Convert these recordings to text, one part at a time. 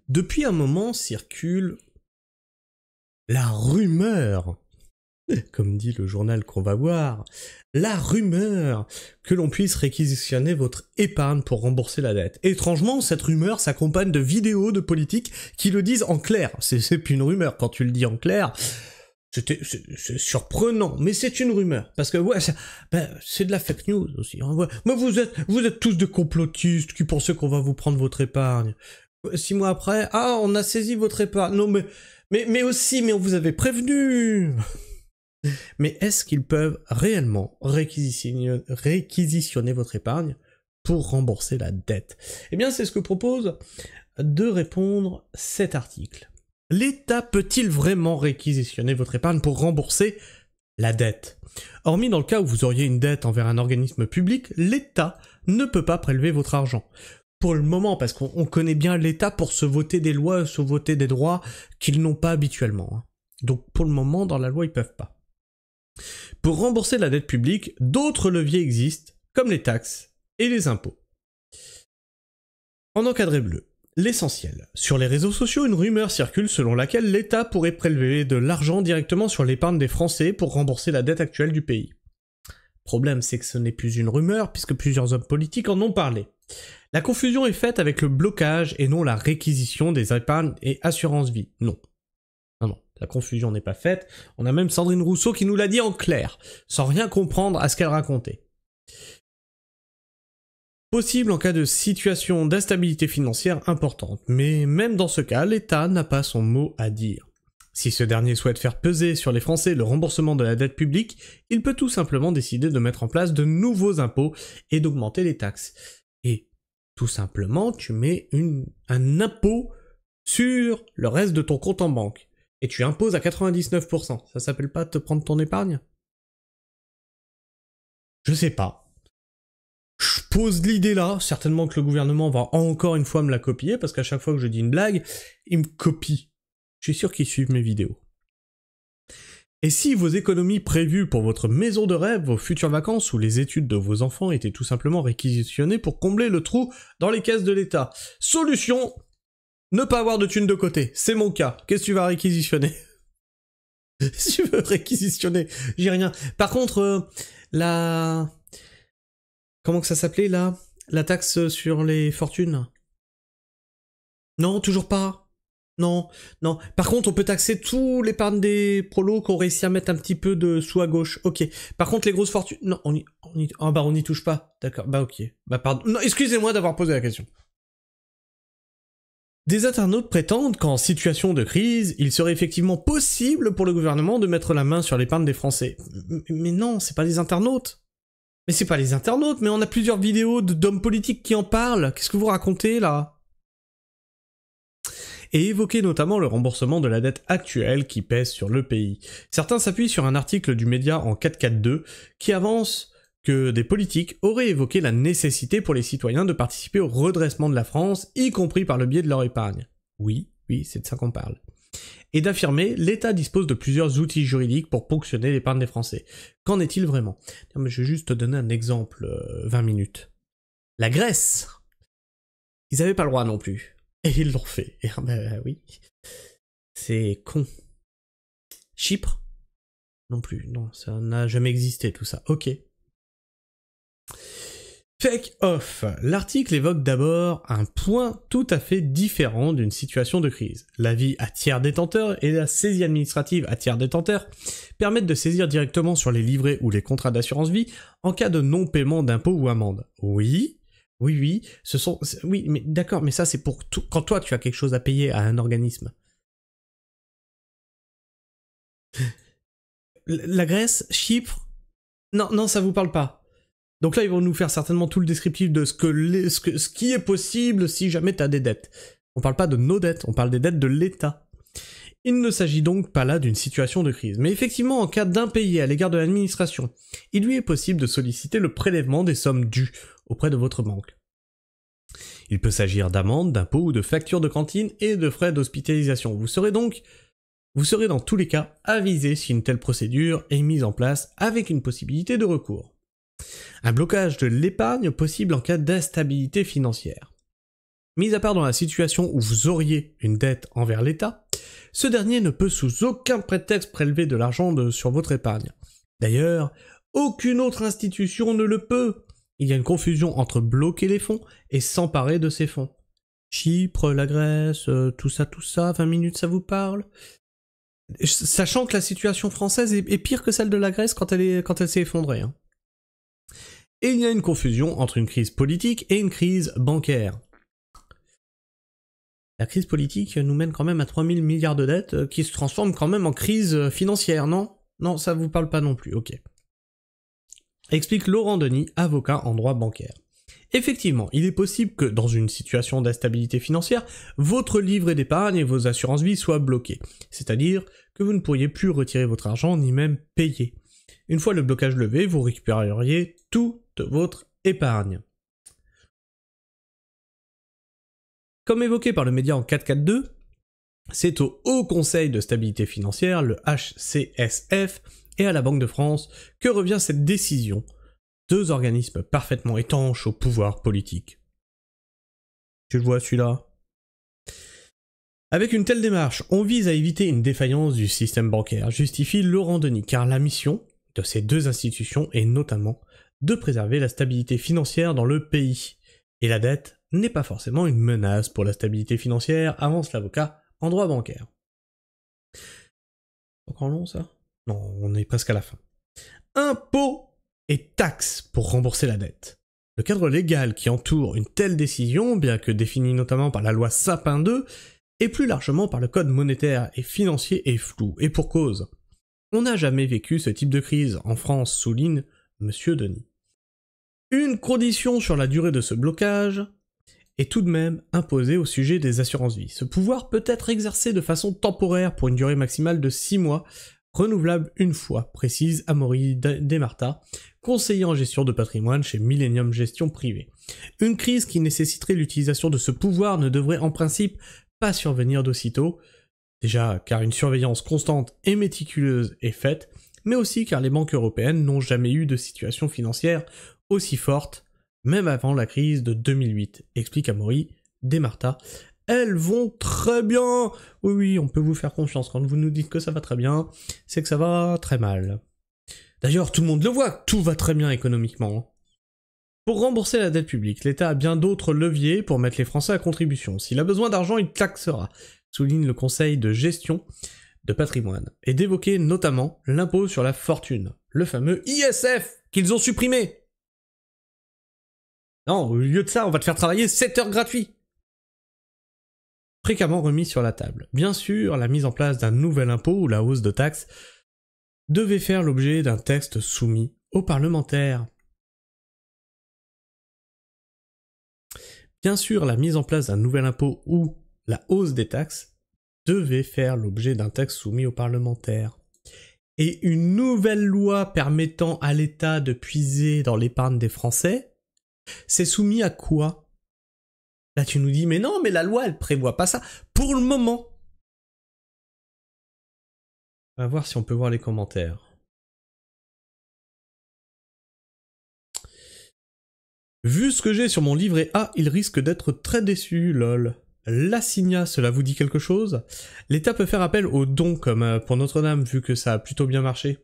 Depuis un moment circule la rumeur, comme dit le journal qu'on va voir, la rumeur que l'on puisse réquisitionner votre épargne pour rembourser la dette. Étrangement, cette rumeur s'accompagne de vidéos de politiques qui le disent en clair. C'est plus une rumeur, quand tu le dis en clair, c'est surprenant, mais c'est une rumeur. Parce que ouais, c'est de la fake news aussi. Mais vous êtes tous des complotistes qui pensent qu'on va vous prendre votre épargne. 6 mois après, ah, on a saisi votre épargne. Non, mais on vous avait prévenu. Mais est-ce qu'ils peuvent réellement réquisitionner votre épargne pour rembourser la dette? Eh bien, c'est ce que propose de répondre cet article. L'État peut-il vraiment réquisitionner votre épargne pour rembourser la dette? Hormis dans le cas où vous auriez une dette envers un organisme public, l'État ne peut pas prélever votre argent. Pour le moment, parce qu'on connaît bien l'État pour se voter des lois, se voter des droits qu'ils n'ont pas habituellement. Donc pour le moment, dans la loi, ils peuvent pas. Pour rembourser la dette publique, d'autres leviers existent, comme les taxes et les impôts. En encadré bleu, l'essentiel. Sur les réseaux sociaux, une rumeur circule selon laquelle l'État pourrait prélever de l'argent directement sur l'épargne des Français pour rembourser la dette actuelle du pays. Problème, c'est que ce n'est plus une rumeur, puisque plusieurs hommes politiques en ont parlé. La confusion est faite avec le blocage et non la réquisition des épargnes et assurances vie. Non. Non, la confusion n'est pas faite. On a même Sandrine Rousseau qui nous l'a dit en clair, sans rien comprendre à ce qu'elle racontait. Possible en cas de situation d'instabilité financière importante, mais même dans ce cas, l'État n'a pas son mot à dire. Si ce dernier souhaite faire peser sur les Français le remboursement de la dette publique, il peut tout simplement décider de mettre en place de nouveaux impôts et d'augmenter les taxes. Et tout simplement, tu mets un impôt sur le reste de ton compte en banque. Et tu imposes à 99%. Ça s'appelle pas te prendre ton épargne? Je sais pas. Je pose l'idée là, certainement que le gouvernement va encore une fois me la copier, parce qu'à chaque fois que je dis une blague, il me copie. Je suis sûr qu'ils suivent mes vidéos. Et si vos économies prévues pour votre maison de rêve, vos futures vacances ou les études de vos enfants étaient tout simplement réquisitionnées pour combler le trou dans les caisses de l'État? Solution: ne pas avoir de thunes de côté. C'est mon cas. Qu'est-ce que tu vas réquisitionner? Si tu veux réquisitionner, j'ai rien. Par contre, comment que ça s'appelait là? La taxe sur les fortunes? Non, toujours pas. Non. Par contre, on peut taxer tout l'épargne des prolos qui ont réussi à mettre un petit peu de sous à gauche. Ok. Par contre, les grosses fortunes... Non, on y touche pas. D'accord. Bah ok. Bah pardon. Non, excusez-moi d'avoir posé la question. Des internautes prétendent qu'en situation de crise, il serait effectivement possible pour le gouvernement de mettre la main sur l'épargne des Français. Mais non, c'est pas les internautes. Mais c'est pas les internautes, mais on a plusieurs vidéos d'hommes politiques qui en parlent. Qu'est-ce que vous racontez, là? Et évoquer notamment le remboursement de la dette actuelle qui pèse sur le pays. Certains s'appuient sur un article du média en 442 qui avance que des politiques auraient évoqué la nécessité pour les citoyens de participer au redressement de la France, y compris par le biais de leur épargne. Oui, c'est de ça qu'on parle. Et d'affirmer, l'État dispose de plusieurs outils juridiques pour ponctionner l'épargne des Français. Qu'en est-il vraiment? Je vais juste te donner un exemple, 20 minutes. La Grèce, ils n'avaient pas le droit non plus. Et ils l'ont fait. Et oui. C'est con. Chypre? Non plus. Non, ça n'a jamais existé tout ça. Ok. Fake off. L'article évoque d'abord un point tout à fait différent d'une situation de crise. L'avis à tiers détenteur et la saisie administrative à tiers détenteur permettent de saisir directement sur les livrets ou les contrats d'assurance vie en cas de non-paiement d'impôts ou amendes. Oui, oui, mais d'accord, mais ça c'est pour tout, quand toi tu as quelque chose à payer à un organisme. La Grèce, Chypre, non, ça vous parle pas. Donc là, ils vont nous faire certainement tout le descriptif de ce qui est possible si jamais t'as des dettes. On parle pas de nos dettes, on parle des dettes de l'État. Il ne s'agit donc pas là d'une situation de crise, mais effectivement, en cas d'impayé à l'égard de l'administration, il lui est possible de solliciter le prélèvement des sommes dues auprès de votre banque. Il peut s'agir d'amendes, d'impôts ou de factures de cantine et de frais d'hospitalisation. Vous serez dans tous les cas avisé si une telle procédure est mise en place avec une possibilité de recours. Un blocage de l'épargne possible en cas d'instabilité financière. Mis à part dans la situation où vous auriez une dette envers l'État, ce dernier ne peut sous aucun prétexte prélever de l'argent sur votre épargne. D'ailleurs, aucune autre institution ne le peut. Il y a une confusion entre bloquer les fonds et s'emparer de ces fonds. Chypre, la Grèce, tout ça, 20 minutes ça vous parle? Sachant que la situation française est pire que celle de la Grèce quand elle s'est effondrée. Hein. Et il y a une confusion entre une crise politique et une crise bancaire. La crise politique nous mène quand même à 3000 milliards de dettes qui se transforment quand même en crise financière, non? Non, ça vous parle pas non plus, ok. Explique Laurent Denis, avocat en droit bancaire. Effectivement, il est possible que, dans une situation d'instabilité financière, votre livret d'épargne et vos assurances vie soient bloqués. C'est-à-dire que vous ne pourriez plus retirer votre argent ni même payer. Une fois le blocage levé, vous récupéreriez toute votre épargne. Comme évoqué par le média en 442, c'est au Haut Conseil de stabilité financière, le HCSF, et à la Banque de France que revient cette décision. Deux organismes parfaitement étanches au pouvoir politique. Tu le vois celui-là? Avec une telle démarche, on vise à éviter une défaillance du système bancaire, justifie Laurent Denis, car la mission de ces deux institutions est notamment de préserver la stabilité financière dans le pays. Et la dette n'est pas forcément une menace pour la stabilité financière, avance l'avocat en droit bancaire. Encore long ça? Non, on est presque à la fin. Impôts et taxes pour rembourser la dette. Le cadre légal qui entoure une telle décision, bien que défini notamment par la loi Sapin 2, et plus largement par le code monétaire et financier est flou, et pour cause. On n'a jamais vécu ce type de crise en France, souligne Monsieur Denis. Une condition sur la durée de ce blocage est tout de même imposée au sujet des assurances-vie. Ce pouvoir peut être exercé de façon temporaire pour une durée maximale de 6 mois, renouvelable une fois, précise Amaury Desmartas, conseiller en gestion de patrimoine chez Millennium Gestion Privée. Une crise qui nécessiterait l'utilisation de ce pouvoir ne devrait en principe pas survenir d'aussitôt, déjà car une surveillance constante et méticuleuse est faite, mais aussi car les banques européennes n'ont jamais eu de situation financière aussi forte, même avant la crise de 2008, explique Amaury Desmartas. Elles vont très bien. Oui, on peut vous faire confiance. Quand vous nous dites que ça va très bien, c'est que ça va très mal. D'ailleurs, tout le monde le voit, tout va très bien économiquement. Pour rembourser la dette publique, l'État a bien d'autres leviers pour mettre les Français à contribution. S'il a besoin d'argent, il taxera, souligne le Conseil de gestion de patrimoine, et d'évoquer notamment l'impôt sur la fortune, le fameux ISF, qu'ils ont supprimé. Non, au lieu de ça, on va te faire travailler 7 heures gratuits. Fréquemment remis sur la table. Bien sûr, la mise en place d'un nouvel impôt ou la hausse de taxes devait faire l'objet d'un texte soumis aux parlementaires. Bien sûr, la mise en place d'un nouvel impôt ou la hausse des taxes devait faire l'objet d'un texte soumis aux parlementaires. Et une nouvelle loi permettant à l'État de puiser dans l'épargne des Français, c'est soumis à quoi ? Là tu nous dis, mais non, mais la loi elle prévoit pas ça. Pour le moment. On va voir si on peut voir les commentaires. Vu ce que j'ai sur mon livret A, il risque d'être très déçu, lol. L'assigna, cela vous dit quelque chose? L'État peut faire appel aux dons comme pour Notre-Dame, vu que ça a plutôt bien marché.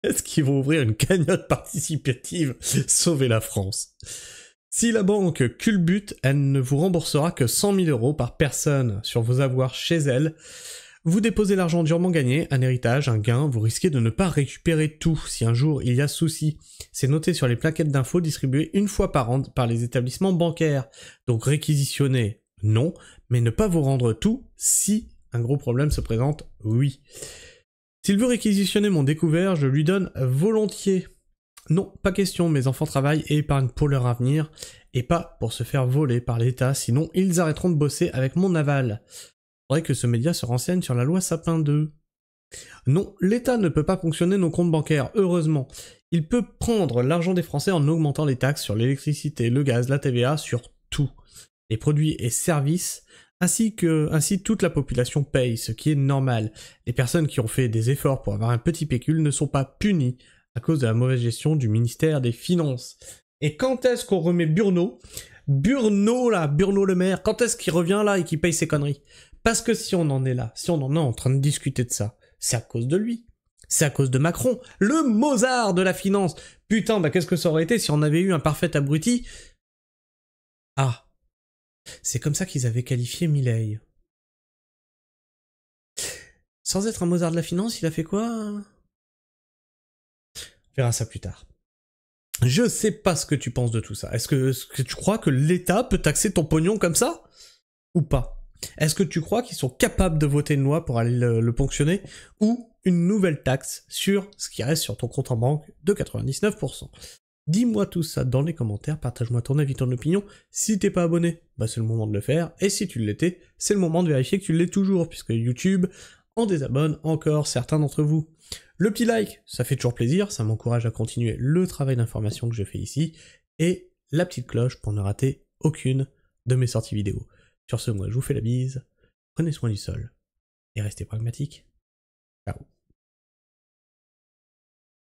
Est-ce qu'ils vont ouvrir une cagnotte participative? Sauver la France. Si la banque culbute, elle ne vous remboursera que 100 000 € par personne sur vos avoirs chez elle. Vous déposez l'argent durement gagné, un héritage, un gain, vous risquez de ne pas récupérer tout si un jour il y a souci. C'est noté sur les plaquettes d'infos distribuées une fois par an par les établissements bancaires. Donc réquisitionner, non, mais ne pas vous rendre tout si un gros problème se présente, oui. S'il veut réquisitionner mon découvert, je lui donne volontiers. Non, pas question, mes enfants travaillent et épargnent pour leur avenir, et pas pour se faire voler par l'État, sinon ils arrêteront de bosser avec mon aval. Faudrait que ce média se renseigne sur la loi Sapin 2. Non, l'État ne peut pas fonctionner nos comptes bancaires, heureusement. Il peut prendre l'argent des Français en augmentant les taxes sur l'électricité, le gaz, la TVA, sur tout. Les produits et services, ainsi toute la population paye, ce qui est normal. Les personnes qui ont fait des efforts pour avoir un petit pécule ne sont pas punies à cause de la mauvaise gestion du ministère des Finances. Et quand est-ce qu'on remet Burno? Burno, là, Burno le maire, quand est-ce qu'il revient là et qu'il paye ses conneries? Parce que si on en est là, si on en est en train de discuter de ça, c'est à cause de lui. C'est à cause de Macron, le Mozart de la finance. Putain, bah qu'est-ce que ça aurait été si on avait eu un parfait abruti? Ah, c'est comme ça qu'ils avaient qualifié Milei. Sans être un Mozart de la finance, il a fait quoi? On verra ça plus tard. Je sais pas ce que tu penses de tout ça. Est-ce que tu crois que l'État peut taxer ton pognon comme ça? Ou pas? Est-ce que tu crois qu'ils sont capables de voter une loi pour aller le ponctionner? Ou une nouvelle taxe sur ce qui reste sur ton compte en banque de 99%? Dis-moi tout ça dans les commentaires, partage-moi ton avis, ton opinion. Si t'es pas abonné, bah c'est le moment de le faire. Et si tu l'étais, c'est le moment de vérifier que tu l'es toujours, puisque YouTube en désabonne encore certains d'entre vous. Le petit like, ça fait toujours plaisir, ça m'encourage à continuer le travail d'information que je fais ici, et la petite cloche pour ne rater aucune de mes sorties vidéo. Sur ce, moi je vous fais la bise, prenez soin du sol, et restez pragmatiques. Ciao.